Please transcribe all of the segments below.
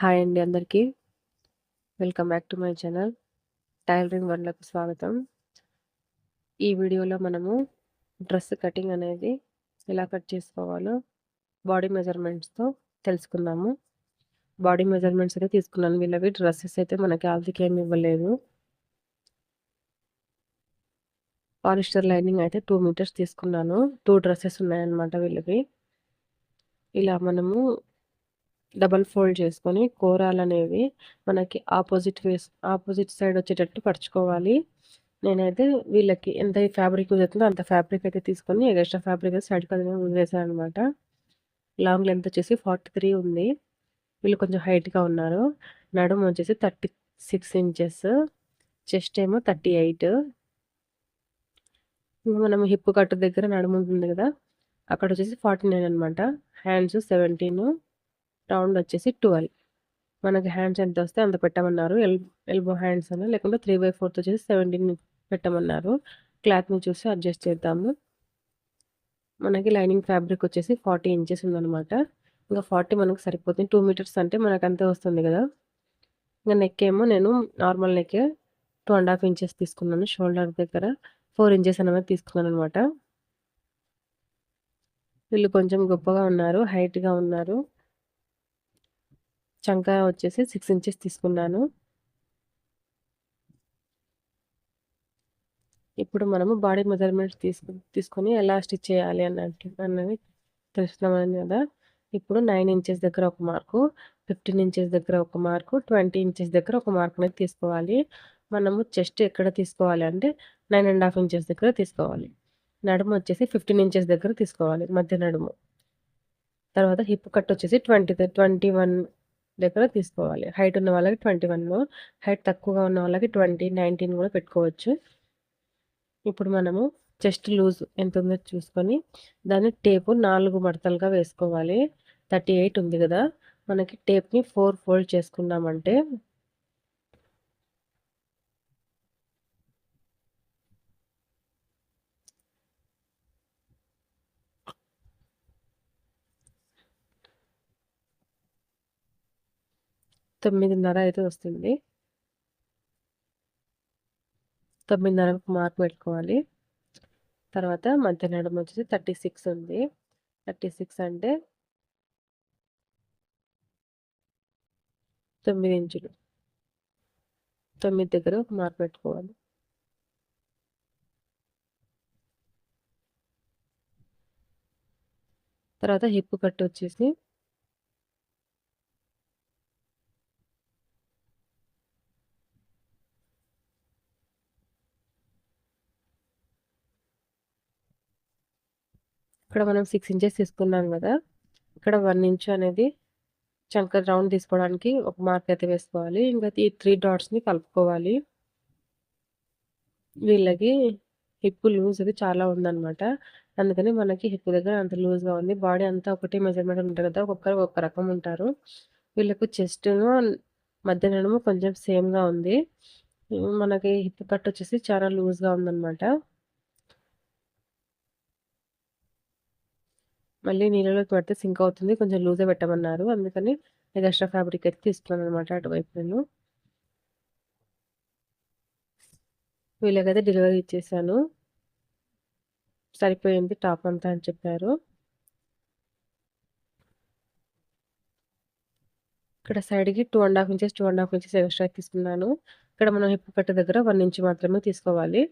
Hi అండి అందరికీ. Welcome back to my channel. Tailoring వరల్డ్‌కి స్వాగతం. ఈ వీడియోలో మనము డ్రెస్ కటింగ్ అనేది ఎలా కట్ చేసుకోవాలో బాడీ మెజర్‌మెంట్స్‌తో తెలుసుకుందాము. బాడీ మెజర్‌మెంట్స్ అయితే తీసుకున్నాను వీళ్ళవి. డ్రెసెస్ అయితే మనకి ఆల్‌దికి ఏమి ఇవ్వలేదు. పాలిస్టర్ లైనింగ్ అయితే 2 మీటర్స్ తీసుకున్నాను. 2 డ్రెసెస్ ఉన్నాయన్నమాట వీళ్ళవి. ఇలా మనము డబల్ ఫోల్డ్ చేసుకొని కోరాలనేవి మనకి ఆపోజిట్ సైడ్ వచ్చేటట్టు పరుచుకోవాలి. నేనైతే వీళ్ళకి ఎంత ఫ్యాబ్రిక్ కుదురుతుందో అంత ఫ్యాబ్రిక్ అయితే తీసుకొని ఎక్స్ట్రా ఫ్యాబ్రిక్ అయితే సైడ్కి అది వదిలేసాను అనమాట. లాంగ్ లెంత్ వచ్చేసి 43 ఉంది. వీళ్ళు కొంచెం హైట్గా ఉన్నారు. నడుము వచ్చేసి 36 ఇంచెస్, చెస్ట్ ఏమో 38. మనం హిప్ కట్ దగ్గర నడుము ఉంటుంది కదా, అక్కడ వచ్చేసి 49 అనమాట. హ్యాండ్స్ 17, రౌండ్ వచ్చేసి 12. మనకి హ్యాండ్స్ ఎంత వస్తే అంత పెట్టమన్నారు. ఎల్బో హ్యాండ్స్ అని, లేకుంటే 3/4 వచ్చేసి 17 పెట్టమన్నారు. క్లాత్ని చూసి అడ్జస్ట్ చేద్దాము. మనకి లైనింగ్ ఫ్యాబ్రిక్ వచ్చేసి 40 ఇంచెస్ ఉందనమాట. ఇంకా 40 మనకు సరిపోతుంది. 2 మీటర్స్ అంటే మనకు అంతే వస్తుంది కదా. ఇంకా నెక్ ఏమో నేను నార్మల్ నెక్ 2.5 ఇంచెస్ తీసుకున్నాను. షోల్డర్ దగ్గర 4 ఇంచెస్ అనేది తీసుకున్నాను అనమాట. వీళ్ళు కొంచెం గొప్పగా ఉన్నారు, హైట్గా ఉన్నారు. చంక వచ్చేసి 6 ఇంచెస్ తీసుకున్నాను. ఇప్పుడు మనము బాడీ మెజర్మెంట్స్ తీసుకొని ఎలా స్టిచ్ చేయాలి అన్నది తెలుసుకున్నాం కదా. ఇప్పుడు 9 ఇంచెస్ దగ్గర ఒక మార్కు, 15 ఇంచెస్ దగ్గర ఒక మార్కు, 20 ఇంచెస్ దగ్గర ఒక మార్క్ అనేది తీసుకోవాలి. మనము చెస్ట్ ఎక్కడ తీసుకోవాలి అంటే 9.5 ఇంచెస్ దగ్గర తీసుకోవాలి. నడుము వచ్చేసి 15 ఇంచెస్ దగ్గర తీసుకోవాలి, మధ్య నడుము. తర్వాత హిప్ కట్ వచ్చేసి 21 దగ్గర తీసుకోవాలి. హైట్ ఉన్న వాళ్ళకి 21, హైట్ తక్కువగా ఉన్న వాళ్ళకి 20, 19 కూడా పెట్టుకోవచ్చు. ఇప్పుడు మనము చెస్ట్ లూజ్ ఎంత ఉందో చూసుకొని దాన్ని టేపు 4 మడతలుగా వేసుకోవాలి. 38 ఉంది కదా, మనకి టేప్ని 4 ఫోల్డ్ చేసుకున్నామంటే తొమ్మిదిన్నర అయితే వస్తుంది. 9.5కు మార్క్ పెట్టుకోవాలి. తర్వాత మధ్య నడుము వచ్చేసి 36 ఉంది. 36 అంటే 9 ఇంచులు. 9 దగ్గర ఒక మార్క్ పెట్టుకోవాలి. తర్వాత హిప్ కట్ వచ్చేసి ఇక్కడ మనం 6 ఇంచెస్ తీసుకున్నాం కదా, ఇక్కడ 1 ఇంచ్ అనేది చంక రౌండ్ తీసుకోవడానికి ఒక మార్క్ అయితే వేసుకోవాలి. ఇంకా ఈ 3 డాట్స్ని కలుపుకోవాలి. వీళ్ళకి హిప్ లూజ్ అది చాలా ఉందన్నమాట. అందుకని మనకి హిప్ దగ్గర అంత లూజ్గా ఉంది. బాడీ అంతా ఒకటే మెజర్మెంట్ ఉంటుంది కదా, ఒక్కొక్కరు ఒక్క రకం ఉంటారు. వీళ్ళకు చెస్ట్ను మధ్య నడుము కొంచెం సేమ్గా ఉంది. మనకి హిప్ కట్ వచ్చేసి చాలా లూజ్గా ఉందన్నమాట. మళ్ళీ నీళ్ళలోకి పెడితే సింక్ అవుతుంది, కొంచెం లూజే పెట్టమన్నారు. అందుకని ఎక్స్ట్రా ఫ్యాబ్రిక్ అయితే తీసుకున్నాను అనమాట అటువైపు నేను. వీళ్ళకైతే డెలివరీ ఇచ్చేసాను. సరిపోయింది టాప్ అంతా అని చెప్పారు. ఇక్కడ సైడ్కి 2.5 ఇంచెస్ 2.5 ఇంచెస్ ఎక్స్ట్రా తీసుకున్నాను. ఇక్కడ మనం హిప్ కట్ దగ్గర 1 ఇంచ్ మాత్రమే తీసుకోవాలి.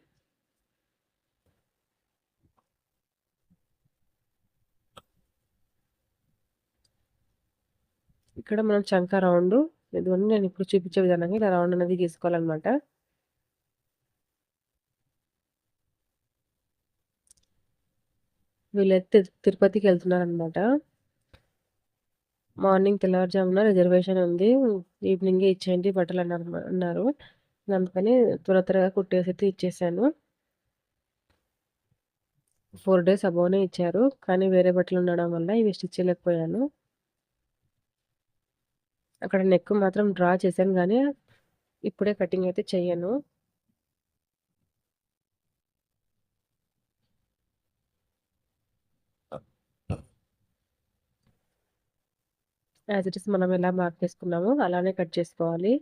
ఇక్కడ మనం చంక రౌండ్, ఇదిగోండి నేను ఇప్పుడు చూపించే విధానంగా ఇలా రౌండ్ అనేది గీసుకోవాలన్నమాట. వీళ్ళైతే తిరుపతికి వెళ్తున్నారనమాట. మార్నింగ్ తెల్లవారుజామున రిజర్వేషన్ ఉంది, ఈవినింగే ఇచ్చేయండి బట్టలు అన్నారు. అందుకని త్వరగా కుట్టేసి అయితే ఇచ్చేసాను. 4 డేస్ అబోనే ఇచ్చారు, కానీ వేరే బట్టలు ఉండడం వల్ల ఇవి స్టిచ్ చేయలేకపోయాను. అక్కడ నెక్ మాత్రం డ్రా చేశాను, కానీ ఇప్పుడే కటింగ్ అయితే చెయ్యను. యాజ్ ఇట్ ఈస్ మనం ఎలా మార్క్ చేసుకున్నామో అలానే కట్ చేసుకోవాలి.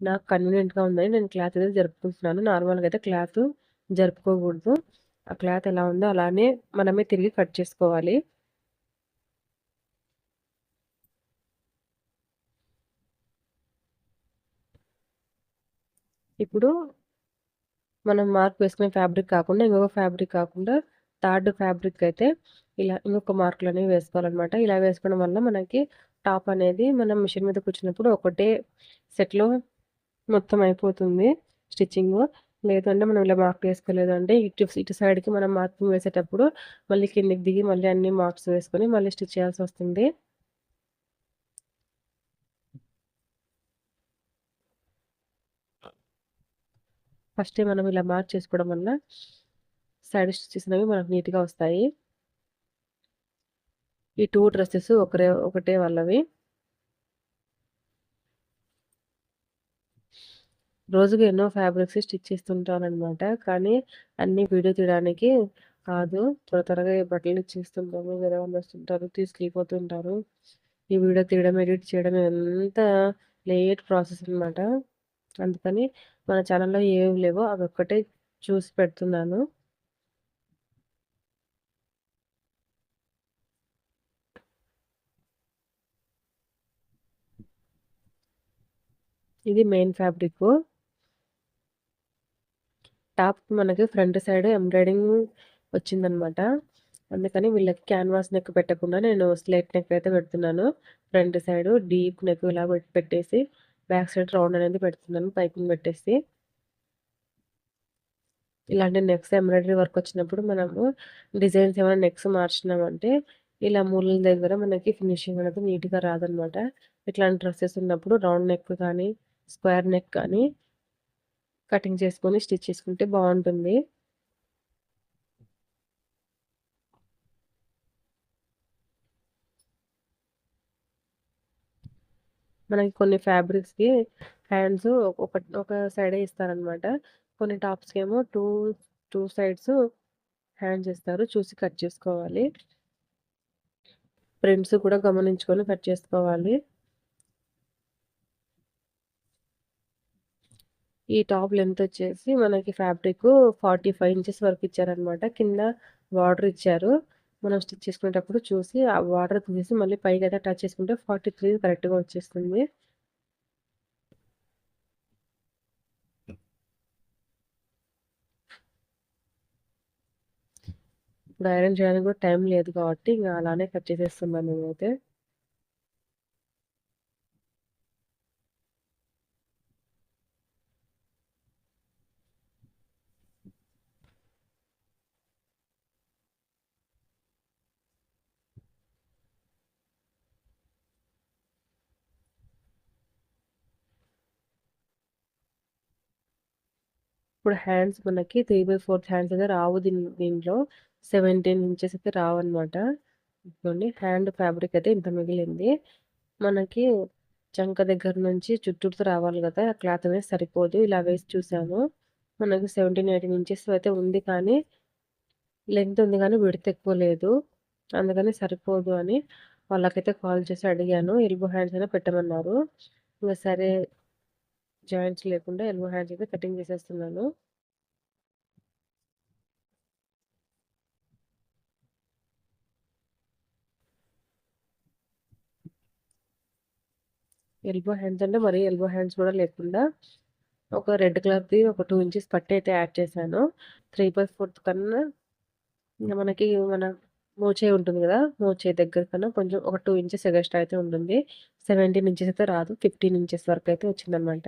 నాకు కన్వీనియంట్‌గా ఉందని నేను క్లాత్ అయితే జరుపుకుంటున్నాను. నార్మల్‌గా అయితే క్లాత్ జరుపుకోకూడదు. ఆ క్లాత్ ఎలా ఉందో అలానే మనమే తిరిగి కట్ చేసుకోవాలి. ఇప్పుడు మనం మార్క్ వేసుకునే ఫ్యాబ్రిక్ కాకుండా ఇంకొక ఫ్యాబ్రిక్ కాకుండా థర్డ్ ఫ్యాబ్రిక్ అయితే ఇలా ఇంకొక మార్కులనేవి వేసుకోవాలనమాట. ఇలా వేసుకోవడం వల్ల మనకి టాప్ అనేది మనం మిషన్ మీద కూర్చున్నప్పుడు ఒకటే సెట్‌లో మొత్తం అయిపోతుంది స్టిచ్చింగు. లేదంటే మనం ఇలా మార్క్ వేసుకోలేదంటే ఇటు సైడ్‌కి మనం మార్కింగ్ వేసేటప్పుడు మళ్ళీ కిందకి దిగి మళ్ళీ అన్ని మార్క్స్ వేసుకొని మళ్ళీ స్టిచ్ చేయాల్సొస్తుంది. ఫస్టే మనం ఇలా మార్క్ చేసుకోవడం వల్ల సైడ్ స్టిచెస్ అనేవి మనకు నీట్‌గా వస్తాయి. ఈ 2 డ్రెసెస్ ఒకటే వాళ్ళవి. రోజుకి ఎన్నో ఫ్యాబ్రిక్స్ స్టిచ్ చేస్తుంటాననమాట. కానీ అన్నీ వీడియో తీయడానికి కాదు. త్వరగా ఈ బట్టలు ఇచ్చేస్తుంటాము. వేరే వాళ్ళొస్తుంటారు, తీసుకెళ్ళిపోతుంటారు. ఈ వీడియో తీయడం, ఎడిట్ చేయడం ఎంత లేట్ ప్రాసెస్ అనమాట. అందుకని మన ఛానల్‌లో ఏవి లేవో అవొక్కటే చూసి పెడుతున్నాను. ఇది మెయిన్ ఫ్యాబ్రికు. టాప్‌కి మనకి ఫ్రంట్ సైడ్ ఎంబ్రాయిడింగ్ వచ్చిందనమాట. అందుకని వీళ్ళకి క్యాన్వాస్ నెక్ పెట్టకుండా నేను స్లేట్ నెక్ అయితే పెడుతున్నాను. ఫ్రంట్ సైడ్ డీప్ నెక్ ఇలా పెట్టేసి బ్యాక్ సైడ్ రౌండ్ అనేది పెడుతున్నాను పైపింగ్ పెట్టేసి. ఇలాంటి నెక్స్ ఎంబ్రాయిడరీ వర్క్ వచ్చినప్పుడు మనము డిజైన్స్ ఏమైనా నెక్స్ మార్చినామంటే ఇలా మూలల దగ్గర మనకి ఫినిషింగ్ అనేది నీట్‌గా రాదనమాట. ఇట్లాంటి డ్రెసెస్ ఉన్నప్పుడు రౌండ్ నెక్ కానీ, స్క్వేర్ నెక్ కానీ కటింగ్ చేసుకొని స్టిచ్ చేసుకుంటే బావుంటుంది. మనకి కొన్ని ఫ్యాబ్రిక్స్‌కి హ్యాండ్స్ ఒక సైడే ఇస్తారనమాట. కొన్ని టాప్స్‌కేమో టూ సైడ్స్ హ్యాండ్స్ ఇస్తారు. చూసి కట్ చేసుకోవాలి. ప్రింట్స్ కూడా గమనించుకొని కట్ చేసుకోవాలి. ఈ టాప్ లెంత్ వచ్చేసి మనకి ఫ్యాబ్రిక్ 45 ఇంచెస్ వరకు ఇచ్చారనమాట. కింద బార్డర్ ఇచ్చారు. మనం స్టిచ్ చేసుకునేటప్పుడు చూసి ఆ బార్డర్ తీసేసి మళ్ళీ పైకైతే టచ్ చేసుకుంటే 43 కరెక్ట్‌గా వచ్చేస్తుంది. ఇప్పుడు ఐరన్ చేయడానికి కూడా టైం లేదు కాబట్టి ఇంక అలానే కట్ చేసేస్తున్నాను నేనైతే. ఇప్పుడు హ్యాండ్స్ మనకి 3/4 హ్యాండ్స్ అయితే రావు దీంట్లో 17 ఇంచెస్ అయితే రావన్నమాట. ఇదిగోండి హ్యాండ్ ఫ్యాబ్రిక్ అయితే ఇంత మిగిలింది. మనకి చంక దగ్గర నుంచి చుట్టూతో రావాలి కదా! ఆ క్లాత్ అనేది సరిపోదు. ఇలా వేసి చూసాను. మనకి 17, 18 ఇంచెస్ అయితే ఉంది కానీ లెంత్ ఉంది కానీ విడ్త్ ఎక్కువ లేదు. అందుకని సరిపోదు అని వాళ్ళకైతే కాల్ చేసి అడిగాను. ఎల్బో హ్యాండ్స్ అయినా పెట్టమన్నారు. ఇంక సరే జాయింట్స్ లేకుండా ఎల్బో హ్యాండ్స్ అయితే కటింగ్ చేసేస్తున్నాను. ఎల్బో హ్యాండ్స్ అంటే మరీ ఎల్బో హ్యాండ్స్ కూడా లేకుండా ఒక రెడ్ కలర్‌ది ఒక 2 ఇంచెస్ పట్టి అయితే యాడ్ చేశాను. 3/4 కన్నా ఇంక మనకి మన మోచేయి ఉంటుంది గదా! మోచేయి దగ్గర కన్నా కొంచెం ఒక 2 ఇంచెస్ ఎగస్ట్రా అయితే ఉంటుంది. 17 ఇంచెస్ అయితే రాదు. 15 ఇంచెస్ వరకయితే వచ్చిందనమాట.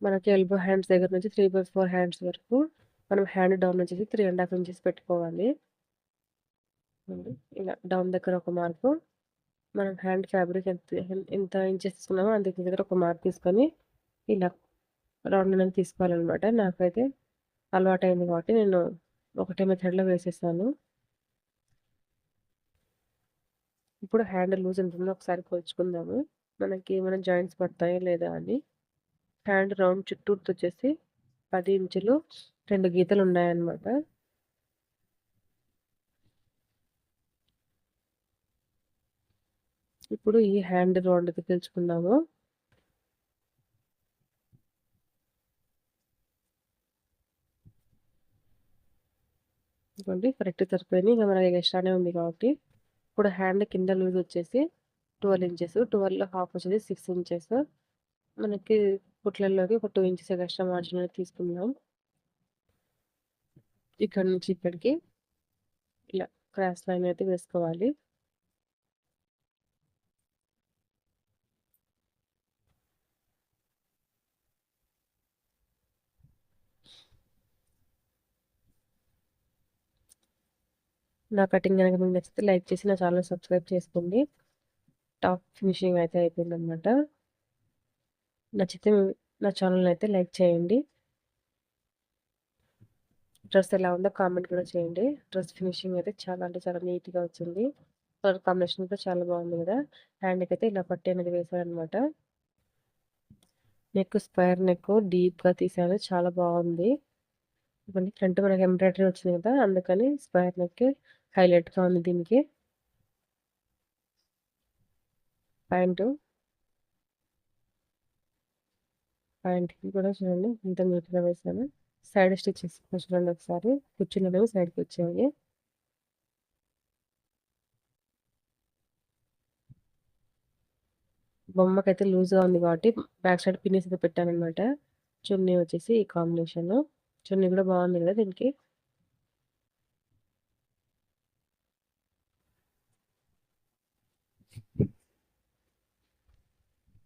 మనకి ఎల్బో హ్యాండ్స్ దగ్గర నుంచి 3/4 హ్యాండ్స్ వరకు మనం హ్యాండ్ డౌన్ వచ్చేసి 3 ½ ఇంచెస్ పెట్టుకోవాలి. ఇలా డౌన్ దగ్గర ఒక మార్కు, మనం హ్యాండ్ ఫ్యాబ్రిక్ ఎంత ఇంచెస్ తీసుకున్నామో అంత దగ్గర ఒక మార్క్ తీసుకొని ఇలా రౌండ్ అనేది తీసుకోవాలనమాట. నాకైతే అలవాటయింది కాబట్టి నేను ఒకటే మెథడ్‌లో వేసేసాను. ఇప్పుడు హ్యాండ్ లూజ్ ఎంత ఉందో ఒకసారి కొలుచుకుందాము. మనకి ఏమైనా జాయింట్స్ పడతాయా లేదా అని. హ్యాండ్ రౌండ్ చుట్టూతో వచ్చేసి 10 ఇంచులు 2 గీతలు ఉన్నాయన్నమాట. ఇప్పుడు ఈ హ్యాండ్ రౌండ్కి తెలుసుకుందాము. ఇదిగోండి కరెక్ట్ సరిపోయింది. ఇంకా మనకి ఎక్స్ట్రానే ఉంది కాబట్టి ఇప్పుడు హ్యాండ్ కింద లూజ్ వచ్చేసి 12 ఇంచెస్, 12లో హాఫ్ వచ్చేసి 6 ఇంచెస్. మనకి కుట్లల్లోకి ఒక 2 ఇంచెస్ ఎక్స్ట్రా మార్జిన్ అనేది తీసుకుందాం. ఇక్కడ నుంచి ఇక్కడికి ఇలా క్రాస్ లైన్ అయితే వేసుకోవాలి. నా కటింగ్ కనుక మీకు నచ్చితే లైక్ చేసి నా ఛానల్ సబ్స్క్రైబ్ చేసుకోండి. టాప్ ఫినిషింగ్ అయితే అయిపోయిందనమాట. నచ్చితే నా ఛానల్ అయితే లైక్ చేయండి. డ్రెస్ ఎలా ఉందో కామెంట్ కూడా చేయండి. డ్రెస్ ఫినిషింగ్ అయితే చాలా అంటే చాలా నీట్గా వచ్చింది. కలర్ కాంబినేషన్ కూడా చాలా బాగుంది కదా. హ్యాండ్కి అయితే ఇలా పట్టి అనేది వేసారనమాట. నెక్ స్క్వేర్ నెక్ డీప్గా తీసాను, చాలా బాగుంది. ఇవన్నీ ఫ్రంట్ మనకి ఎంబ్రాయిడరీ వచ్చింది కదా, అందుకని స్క్వేర్ నెక్ హైలైట్గా ఉంది దీనికి. ప్యాంట్కి కూడా చూడండి ఇంత నీట్గా వేసాను. సైడ్ స్టిచెస్ చూడండి ఒకసారి, కుర్చీలు సైడ్కి వచ్చాయి. బొమ్మకైతే లూజ్గా ఉంది కాబట్టి బ్యాక్ సైడ్ పిన్నిస్ అయితే పెట్టాను అనమాట. చున్నీ వచ్చేసి ఈ కాంబినేషన్. చున్నీ కూడా బాగుంది కదా దీనికి.